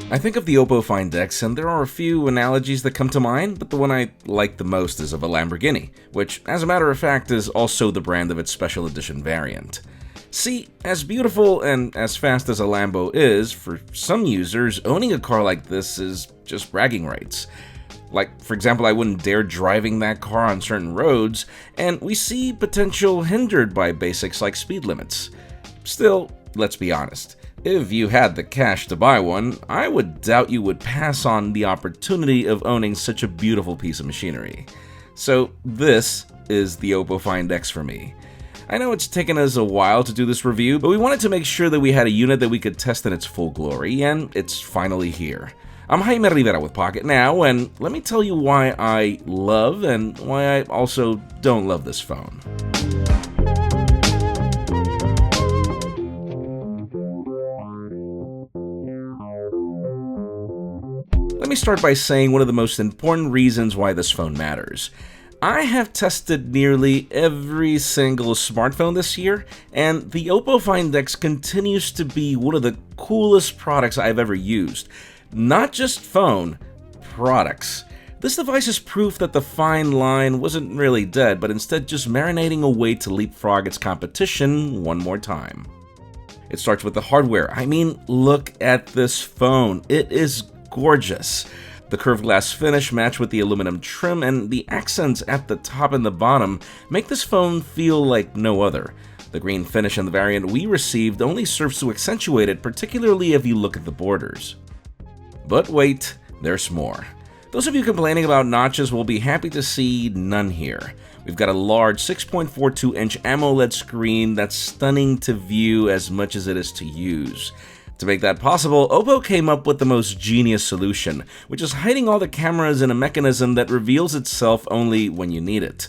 I think of the Oppo Find X, and there are a few analogies that come to mind, but the one I like the most is of a Lamborghini, which, as a matter of fact, is also the brand of its special edition variant. See, as beautiful and as fast as a Lambo is, for some users, owning a car like this is just bragging rights. Like, for example, I wouldn't dare driving that car on certain roads, and we see potential hindered by basics like speed limits. Still, let's be honest. If you had the cash to buy one, I would doubt you would pass on the opportunity of owning such a beautiful piece of machinery. So this is the Oppo Find X for me. I know it's taken us a while to do this review, but we wanted to make sure that we had a unit that we could test in its full glory, and it's finally here. I'm Jaime Rivera with Pocketnow, and let me tell you why I love and why I also don't love this phone. Let me start by saying one of the most important reasons why this phone matters. I have tested nearly every single smartphone this year, and the Oppo Find X continues to be one of the coolest products I've ever used. Not just phone, products. This device is proof that the fine line wasn't really dead, but instead just marinating away to leapfrog its competition one more time. It starts with the hardware. I mean, look at this phone. It is gorgeous. The curved glass finish matched with the aluminum trim, and the accents at the top and the bottom make this phone feel like no other. The green finish in the variant we received only serves to accentuate it, particularly if you look at the borders. But wait, there's more. Those of you complaining about notches will be happy to see none here. We've got a large 6.42-inch AMOLED screen that's stunning to view as much as it is to use. To make that possible, Oppo came up with the most genius solution, which is hiding all the cameras in a mechanism that reveals itself only when you need it.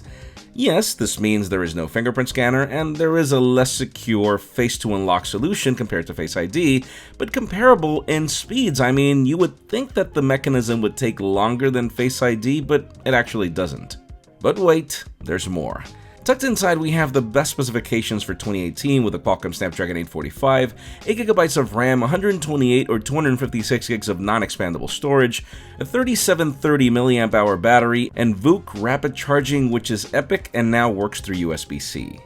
Yes, this means there is no fingerprint scanner, and there is a less secure face-to-unlock solution compared to Face ID, but comparable in speeds. I mean, you would think that the mechanism would take longer than Face ID, but it actually doesn't. But wait, there's more. Tucked inside, we have the best specifications for 2018 with a Qualcomm Snapdragon 845, 8GB of RAM, 128 or 256 gigs of non-expandable storage, a 3730 mAh battery, and VOOC rapid charging, which is epic and now works through USB-C.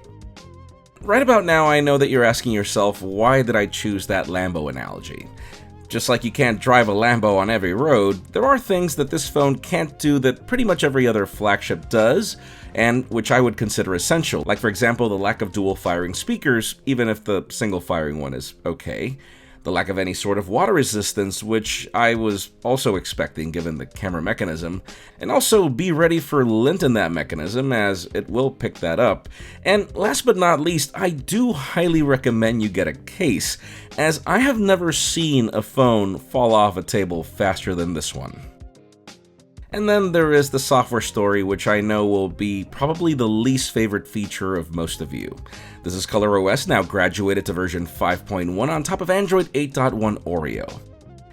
Right about now, I know that you're asking yourself, why did I choose that Lambo analogy? Just like you can't drive a Lambo on every road, there are things that this phone can't do that pretty much every other flagship does, and which I would consider essential, like for example the lack of dual firing speakers, even if the single firing one is okay, the lack of any sort of water resistance, which I was also expecting given the camera mechanism, and also be ready for lint in that mechanism as it will pick that up. And last but not least, I do highly recommend you get a case, as I have never seen a phone fall off a table faster than this one. And then there is the software story, which I know will be probably the least favorite feature of most of you. This is ColorOS, now graduated to version 5.1 on top of Android 8.1 Oreo.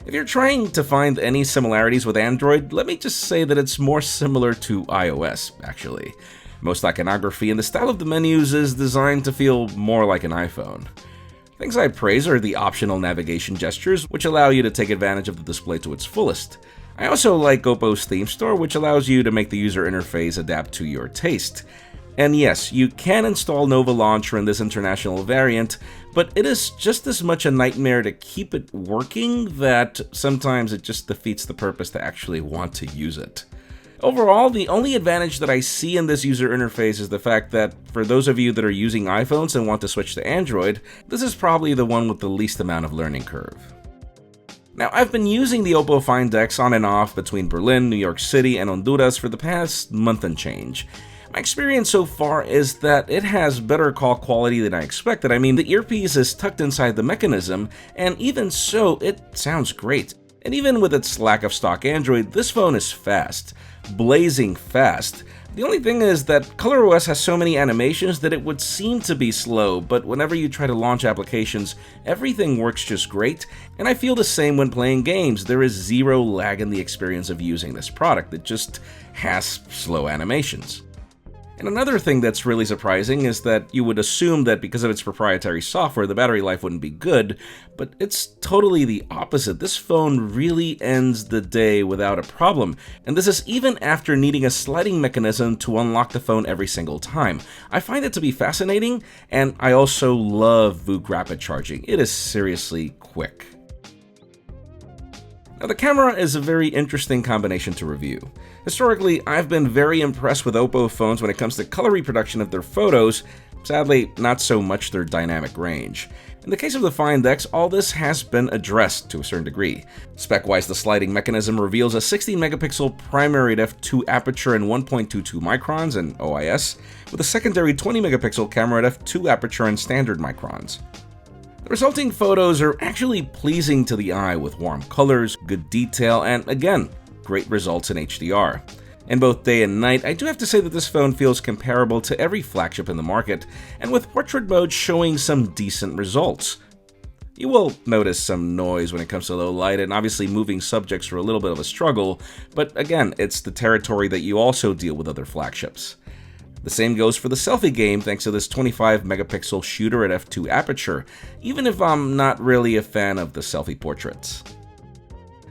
If you're trying to find any similarities with Android, let me just say that it's more similar to iOS, actually. Most iconography and the style of the menus is designed to feel more like an iPhone. Things I praise are the optional navigation gestures, which allow you to take advantage of the display to its fullest. I also like Oppo's theme store, which allows you to make the user interface adapt to your taste. And yes, you can install Nova Launcher in this international variant, but it is just as much a nightmare to keep it working that sometimes it just defeats the purpose to actually want to use it. Overall, the only advantage that I see in this user interface is the fact that for those of you that are using iPhones and want to switch to Android, this is probably the one with the least amount of learning curve. Now, I've been using the Oppo Find X on and off between Berlin, New York City, and Honduras for the past month and change. My experience so far is that it has better call quality than I expected. I mean, the earpiece is tucked inside the mechanism, and even so, it sounds great. And even with its lack of stock Android, this phone is fast. Blazing fast. The only thing is that ColorOS has so many animations that it would seem to be slow, but whenever you try to launch applications, everything works just great, and I feel the same when playing games. There is zero lag in the experience of using this product. It just has slow animations. And another thing that's really surprising is that you would assume that because of its proprietary software, the battery life wouldn't be good, but it's totally the opposite. This phone really ends the day without a problem, and this is even after needing a sliding mechanism to unlock the phone every single time. I find it to be fascinating, and I also love VOOC rapid charging. It is seriously quick. Now, the camera is a very interesting combination to review. Historically, I've been very impressed with Oppo phones when it comes to color reproduction of their photos, sadly, not so much their dynamic range. In the case of the Find X, all this has been addressed to a certain degree. Spec-wise, the sliding mechanism reveals a 16-megapixel primary at f2 aperture and 1.22 microns in OIS, with a secondary 20-megapixel camera at f2 aperture and standard microns. The resulting photos are actually pleasing to the eye with warm colors, good detail, and again, great results in HDR. In both day and night, I do have to say that this phone feels comparable to every flagship in the market, and with portrait mode showing some decent results. You will notice some noise when it comes to low light, and obviously moving subjects are a little bit of a struggle, but again, it's the territory that you also deal with other flagships. The same goes for the selfie game thanks to this 25-megapixel shooter at f2 aperture, even if I'm not really a fan of the selfie portraits.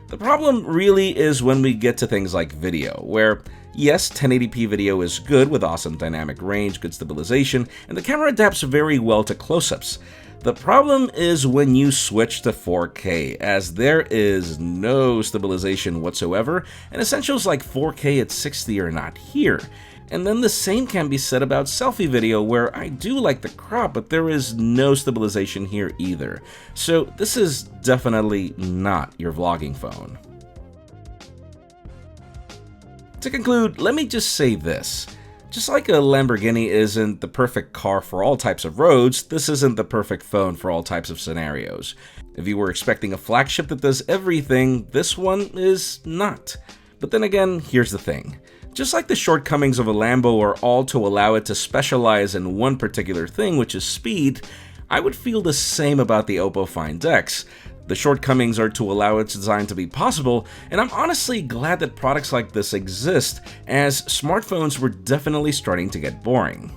The problem really is when we get to things like video, where yes, 1080p video is good with awesome dynamic range, good stabilization, and the camera adapts very well to close-ups. The problem is when you switch to 4K, as there is no stabilization whatsoever, and essentials like 4K at 60 are not here. And then the same can be said about selfie video, where I do like the crop, but there is no stabilization here either. So this is definitely not your vlogging phone. To conclude, let me just say this. Just like a Lamborghini isn't the perfect car for all types of roads, this isn't the perfect phone for all types of scenarios. If you were expecting a flagship that does everything, this one is not. But then again, here's the thing. Just like the shortcomings of a Lambo are all to allow it to specialize in one particular thing, which is speed, I would feel the same about the Oppo Find X. The shortcomings are to allow its design to be possible, and I'm honestly glad that products like this exist, as smartphones were definitely starting to get boring.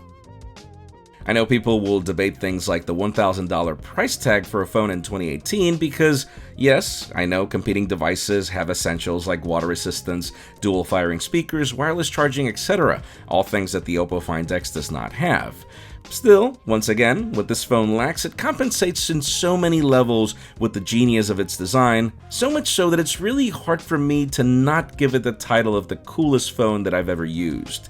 I know people will debate things like the $1,000 price tag for a phone in 2018 because, yes, I know competing devices have essentials like water resistance, dual firing speakers, wireless charging, etc., all things that the Oppo Find X does not have. Still, once again, what this phone lacks, it compensates in so many levels with the genius of its design, so much so that it's really hard for me to not give it the title of the coolest phone that I've ever used.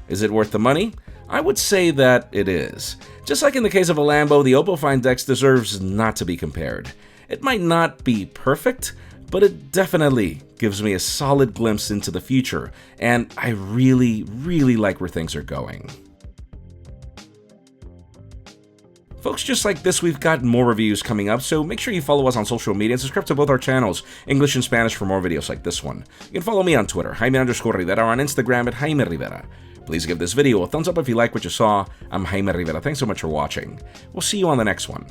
Is it worth the money? I would say that it is. Just like in the case of a Lambo, the Oppo Find X deserves not to be compared. It might not be perfect, but it definitely gives me a solid glimpse into the future, and I really, really like where things are going. Folks, just like this, we've got more reviews coming up, so make sure you follow us on social media and subscribe to both our channels, English and Spanish, for more videos like this one. You can follow me on Twitter, Jaime_Rivera, or on Instagram at Jaime Rivera. Please give this video a thumbs up if you like what you saw. I'm Jaime Rivera. Thanks so much for watching. We'll see you on the next one.